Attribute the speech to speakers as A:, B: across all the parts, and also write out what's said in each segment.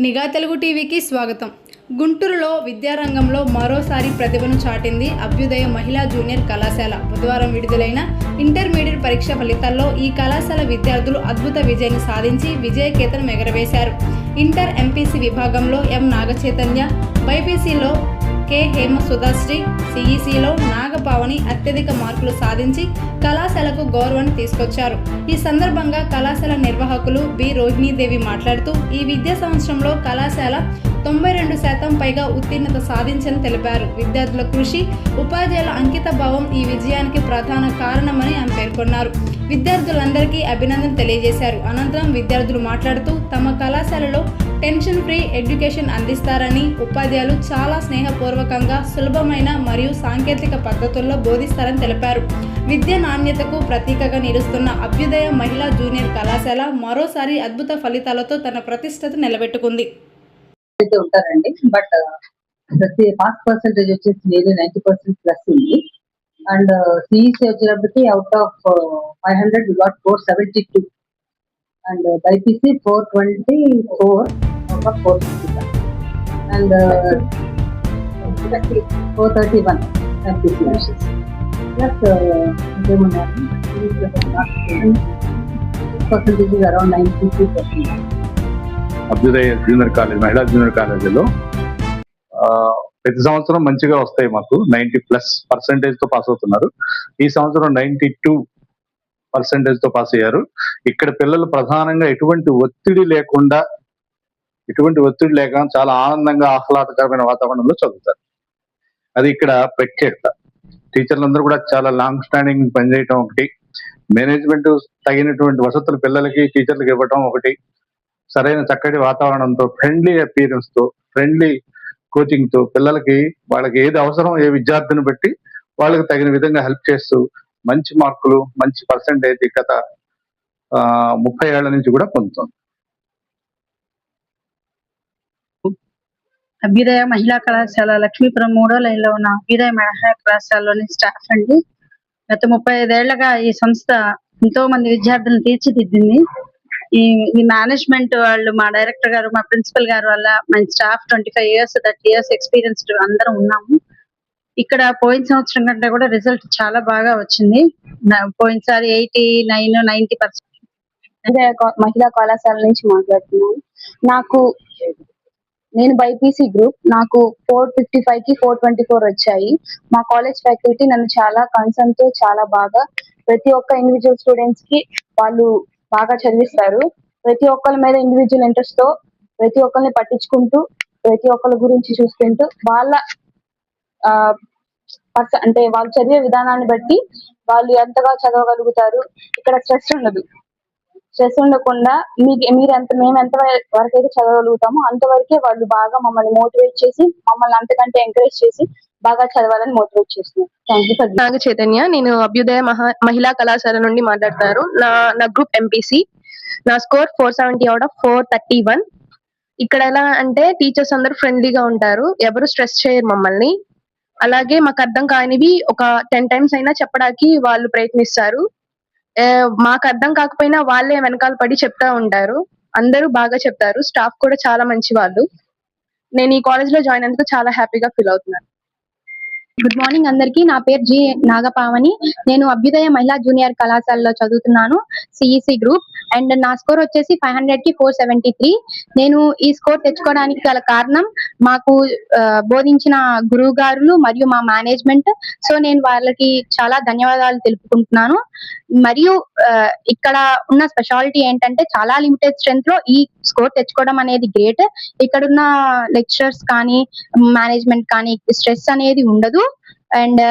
A: నిఘా తెలుగు టీవీకి స్వాగతం. గుంటూరులో విద్యారంగంలో మరోసారి ప్రతిభను చాటింది అభ్యుదయ మహిళా జూనియర్ కళాశాల. బుధవారం విడుదలైన ఇంటర్మీడియట్ పరీక్ష ఫలితాల్లో ఈ కళాశాల విద్యార్థులు అద్భుత విజయాన్ని సాధించి విజయకేతనం ఎగరవేశారు. ఇంటర్ ఎంపీసీ విభాగంలో ఎం నాగచైతన్య, బైపీసీలో కె హేమసుధాశ్రీ, సిఈసిలో నాగపావని అత్యధిక మార్కులు సాధించి కళాశాలకు గౌరవాన్ని తీసుకొచ్చారు. ఈ సందర్భంగా కళాశాల నిర్వాహకులు బి రోహిణీదేవి మాట్లాడుతూ ఈ విద్యా సంవత్సరంలో కళాశాల 92% పైగా ఉత్తీర్ణత సాధించని తెలిపారు. విద్యార్థుల కృషి, ఉపాధ్యాయుల అంకిత భావం ఈ విజయానికి ప్రధాన కారణమని ఆమె పేర్కొన్నారు. విద్యార్థులందరికీ అభినందన తెలియజేశారు. అనంతరం విద్యార్థులు మాట్లాడుతూ తమ కళాశాలలో టెన్షన్ ఫ్రీ ఎడ్యుకేషన్ అందిస్తారని, ఉపాధ్యాయులు చాలా స్నేహపూర్వకంగా, సులభమైన మరియు సాంకేతిక పద్ధతుల్లో బోధిస్తారని తెలిపారు. విద్య నాణ్యతకు ప్రతీకగా నిలుస్తున్న అభ్యుదయ మహిళా జూనియర్ కళాశాల మరోసారి అద్భుత ఫలితాలతో తన ప్రతిష్టత నిలబెట్టుకుంది.
B: ఉంటారండి బట్ ప్రతి పాస్ పర్సెంటేజ్ వచ్చేసి నియర్లీ 90% ప్లస్ ఉంది. అండ్ సిఈసి వచ్చేటప్పటికి out of 500 we got 472 and BiPC 424 out of 450 and 431 MPC plus ఇంకేమున్నారు percentage around 93%.
C: Abhyudaya junior college, మహిళా జూనియర్ కాలేజీలో ప్రతి సంవత్సరం మంచిగా వస్తాయి. మాకు 90+% తో పాస్ అవుతున్నారు. ఈ సంవత్సరం 92% తో పాస్ అయ్యారు. ఇక్కడ పిల్లలు ప్రధానంగా ఎటువంటి ఒత్తిడి లేక చాలా ఆనందంగా, ఆహ్లాదకరమైన వాతావరణంలో చదువుతారు. అది ఇక్కడ ప్రత్యేకత. టీచర్లందరూ కూడా చాలా లాంగ్ స్టాండింగ్ పనిచేయటం ఒకటి, మేనేజ్మెంట్ తగినటువంటి వసతులు పిల్లలకి, టీచర్లకు ఇవ్వటం ఒకటి, సరైన చక్కటి వాతావరణంతో, ఫ్రెండ్లీ అపీరెన్స్ తో, ఫ్రెండ్లీ కోచింగ్ తో పిల్లలకి వాళ్ళకి ఏది అవసరం, ఏ విద్యార్థిని బట్టి వాళ్ళకి తగిన విధంగా హెల్ప్ చేస్తూ మంచి మార్కులు, మంచి పర్సెంటేజ్ గత 30 ఏళ్ల నుంచి కూడా పొందుతుంది.
D: అభ్యుదయ మహిళా కళాశాల లక్ష్మీపురం 3వ లైన్లో ఉన్న అభ్యుదయ మహిళా కళాశాలలోని స్టాఫ్ అండి. గత 35 ఏళ్లుగా ఈ సంస్థ ఎంతో మంది విద్యార్థులను తీర్చిదిద్దింది. ఈ మేనేజ్మెంట్ వాళ్ళు, మా డైరెక్టర్ గారు, మా ప్రిన్సిపల్ గారు వల్ల మన స్టాఫ్ 25 years 30 years ఎక్స్పీరియన్స్డ్ అందరం ఉన్నాము. ఇక్కడ పోయిన సంవత్సరం కంటే కూడా రిజల్ట్ చాలా బాగా వచ్చింది. పోయినసారి 89-90%
E: మహిళా కళాశాల నుంచి మాట్లాడుతున్నాను. నేను బైపీసీ గ్రూప్, నాకు 455కి 424 వచ్చాయి. మా కాలేజ్ ఫ్యాకల్టీ నన్ను చాలా కన్సర్న్ తో చాలా బాగా ప్రతి ఒక్క ఇండివిజువల్ స్టూడెంట్స్ కి వాళ్ళు బాగా చదివిస్తారు. ప్రతి ఒక్కరి మీద ఇండివిజువల్ ఇంట్రెస్ట్ తో ప్రతి ఒక్కరిని పట్టించుకుంటూ, ప్రతి ఒక్కరి గురించి చూసుకుంటూ, వాళ్ళ అంటే వాళ్ళు చదివే విధానాన్ని బట్టి వాళ్ళు ఎంతగా చదవగలుగుతారు. ఇక్కడ స్ట్రెస్ ఉండకుండా మేము ఎంత వరకు అయితే చదవగలుగుతామో అంతవరకే వాళ్ళు బాగా మమ్మల్ని మోటివేట్ చేసి, మమ్మల్ని అంతకంటే ఎంకరేజ్ చేసి బాగా చదవాలని మోటివేట్ చేస్తున్నారు. Thank you.
F: నాగ చైతన్య, నేను అభ్యుదయ మహిళా కళాశాల నుండి మాట్లాడుతున్నారు. నా గ్రూప్ ఎంపీసీ. నా స్కోర్ 470 out of 431. ఇక్కడ ఎలా అంటే టీచర్స్ అందరూ ఫ్రెండ్లీగా ఉంటారు, ఎవరు స్ట్రెస్ చేయరు మమ్మల్ని. అలాగే మాకు అర్థం కానివి ఒక 10 times అయినా చెప్పడానికి వాళ్ళు ప్రయత్నిస్తారు. మాకు అర్థం కాకపోయినా వాళ్ళే వెనకాల పడి చెప్తా ఉంటారు. అందరూ బాగా చెప్తారు. స్టాఫ్ కూడా చాలా మంచి వాళ్ళు. నేను ఈ కాలేజ్ లో జాయిన్ అయినందుకు చాలా హ్యాపీగా ఫీల్ అవుతున్నాను.
E: గుడ్ మార్నింగ్ అందరికి. నా పేరు జి నాగపావని. నేను అభ్యుదయ మహిళా జూనియర్ కళాశాలలో చదువుతున్నాను, సిఈసి గ్రూప్. అండ్ నా స్కోర్ వచ్చేసి 500కి 473. నేను ఈ స్కోర్ తెచ్చుకోవడానికి గల కారణం మాకు బోధించిన గురువు గారులు మరియు మా మేనేజ్మెంట్. సో నేను వాళ్ళకి చాలా ధన్యవాదాలు తెలుపుకుంటున్నాను. మరియు ఇక్కడ ఉన్న స్పెషాలిటీ ఏంటంటే చాలా లిమిటెడ్ స్ట్రెంత్ లో ఈ స్కోర్ తెచ్చుకోవడం అనేది గ్రేట్. ఇక్కడున్న లెక్చరర్స్ కానీ, మేనేజ్మెంట్ కానీ స్ట్రెస్ అనేది ఉండదు. అండ్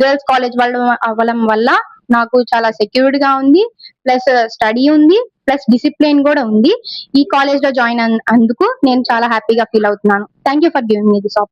E: గర్ల్స్ కాలేజ్ వాళ్ళు అవ్వడం వల్ల నాకు చాలా సెక్యూర్డ్ గా ఉంది, ప్లస్ స్టడీ ఉంది, ప్లస్ డిసిప్లిన్ కూడా ఉంది. ఈ కాలేజ్ లో జాయిన్ అందుకు నేను చాలా హ్యాపీగా ఫీల్ అవుతున్నాను. Thank you for giving me this opportunity.